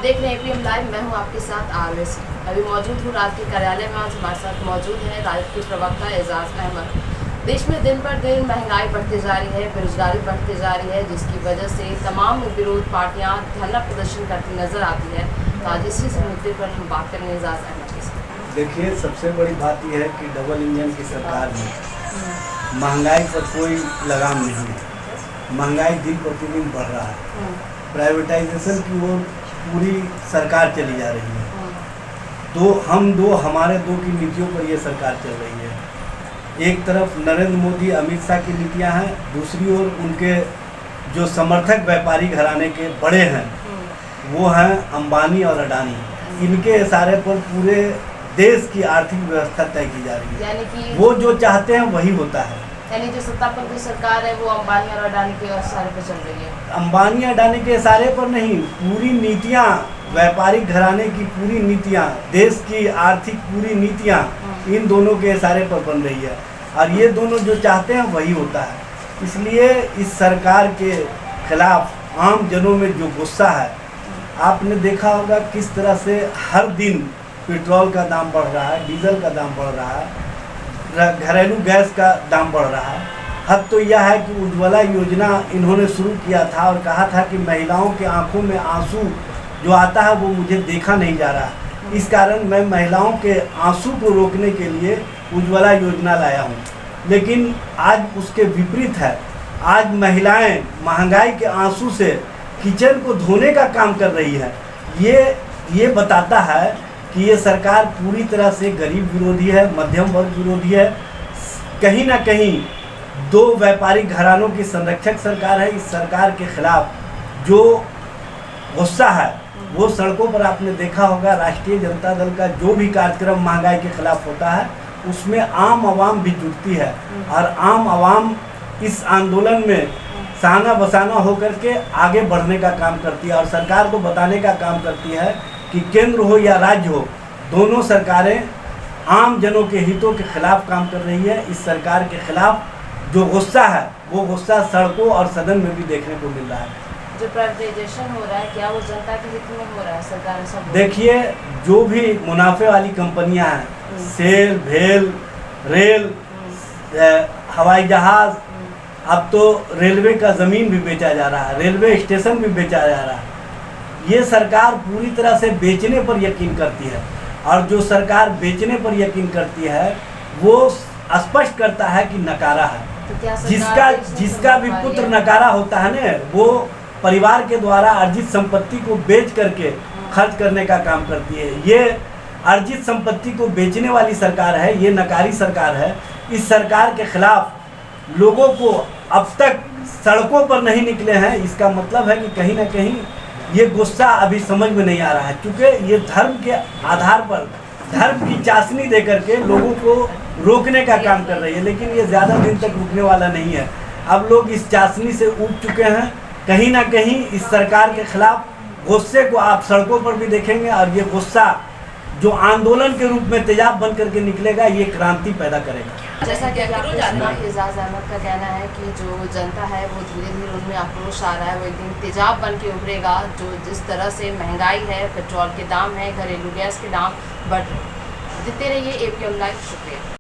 देख रहे हैं एपीएम लाइव। मैं हूं आपके साथ आरएस। अभी मौजूद हूं राज के कार्यालय में। आज हमारे साथ मौजूद हैं राज के प्रवक्ता एजाज अहमद। देश में दिन पर दिन महंगाई बढ़ती जा रही है, बेरोजगारी बढ़ती जा रही है, जिसकी वजह से तमाम विरोध पार्टियां धरना प्रदर्शन करती नजर आती है। तो आज इसी मुद्दे पर हम बात करेंगे एजाज अहमद के साथ। देखिए, सबसे बड़ी बात यह है कि डबल इंजन की सरकार में महंगाई पर कोई लगाम नहीं है। महंगाई दिन प्रतिदिन बढ़ रहा है। प्राइवेटाइजेशन की ओर पूरी सरकार चली जा रही है। हमारे दो की नीतियों पर यह सरकार चल रही है। एक तरफ नरेंद्र मोदी अमित शाह की नीतियां हैं, दूसरी ओर उनके जो समर्थक व्यापारी घराने के बड़े हैं वो हैं अंबानी और अडानी। इनके इशारे पर पूरे देश की आर्थिक व्यवस्था तय की जा रही है। यानी कि वो जो चाहते हैं वही होता है। यानी जो सत्ता पर की सरकार है वो अंबानी और अडानी के इशारे पर चल रही है। अंबानी अडानी के इशारे पर नहीं, पूरी नीतियां, व्यापारिक घराने की पूरी नीतियां, देश की आर्थिक पूरी नीतियां इन दोनों के इशारे पर बन रही है और ये दोनों जो चाहते हैं वही होता है। इसलिए इस सरकार के खिलाफ आम जनों में जो गुस्सा है, आपने देखा होगा किस तरह से हर दिन पेट्रोल का दाम बढ़ रहा है, डीजल का दाम बढ़ रहा है, घरेलू गैस का दाम बढ़ रहा है। हद तो यह है कि उज्ज्वला योजना इन्होंने शुरू किया था और कहा था कि महिलाओं के आंखों में आंसू जो आता है वो मुझे देखा नहीं जा रहा है। इस कारण मैं महिलाओं के आंसू को रोकने के लिए उज्ज्वला योजना लाया हूँ। लेकिन आज उसके विपरीत है। आज महिलाएं महंगाई के आंसू से किचन को धोने का काम कर रही है। ये बताता है कि ये सरकार पूरी तरह से गरीब विरोधी है, मध्यम वर्ग विरोधी है। कहीं ना कहीं दो व्यापारिक घरानों की संरक्षक सरकार है। इस सरकार के खिलाफ जो गुस्सा है वो सड़कों पर आपने देखा होगा। राष्ट्रीय जनता दल का जो भी कार्यक्रम महंगाई के खिलाफ होता है उसमें आम आवाम भी जुटती है और आम आवाम इस आंदोलन में साना बसाना होकर के आगे बढ़ने का काम करती है और सरकार को बताने का काम करती है कि केंद्र हो या राज्य हो, दोनों सरकारें आम जनों के हितों के खिलाफ काम कर रही है। इस सरकार के खिलाफ जो गुस्सा है वो गुस्सा सड़कों और सदन में भी देखने को मिल रहा है। जो प्राइवेटाइजेशन हो रहा है, क्या वो जनता के हित में हो रहा है? सरकार सब देखिए, जो भी मुनाफे वाली कंपनियां हैं, सेल, भेल, रेल, हवाई जहाज, अब तो रेलवे का ज़मीन भी बेचा जा रहा है, रेलवे स्टेशन भी बेचा जा रहा है। ये सरकार पूरी तरह से बेचने पर यकीन करती है और जो सरकार बेचने पर यकीन करती है वो स्पष्ट करता है कि नकारा है। तो जिसका भी पुत्र नकारा होता है ना, वो परिवार के द्वारा अर्जित संपत्ति को बेच करके खर्च करने का काम करती है। ये अर्जित संपत्ति को बेचने वाली सरकार है, ये नकारी सरकार है। इस सरकार के खिलाफ लोगों को अब तक सड़कों पर नहीं निकले हैं। इसका मतलब है कि कहीं ना कहीं ये गुस्सा अभी समझ में नहीं आ रहा है, क्योंकि ये धर्म के आधार पर धर्म की चाशनी दे करके लोगों को रोकने का काम कर रही है। लेकिन ये ज़्यादा दिन तक रुकने वाला नहीं है। अब लोग इस चाशनी से उब चुके हैं। कहीं ना कहीं इस सरकार के खिलाफ गुस्से को आप सड़कों पर भी देखेंगे और ये गुस्सा जो आंदोलन के रूप में तेजाब बन करके निकलेगा, ये क्रांति पैदा करेगा। जैसा कि एजाज अहमद का कहना है कि जो जनता है वो धीरे धीरे उनमें आक्रोश आ रहा है, वो एक दिन तेजाब बन के उभरेगा। जो जिस तरह से महंगाई है, पेट्रोल के दाम है, घरेलू गैस के दाम बढ़ रहे। देखते रहिए एपीएम लाइव। शुक्रिया।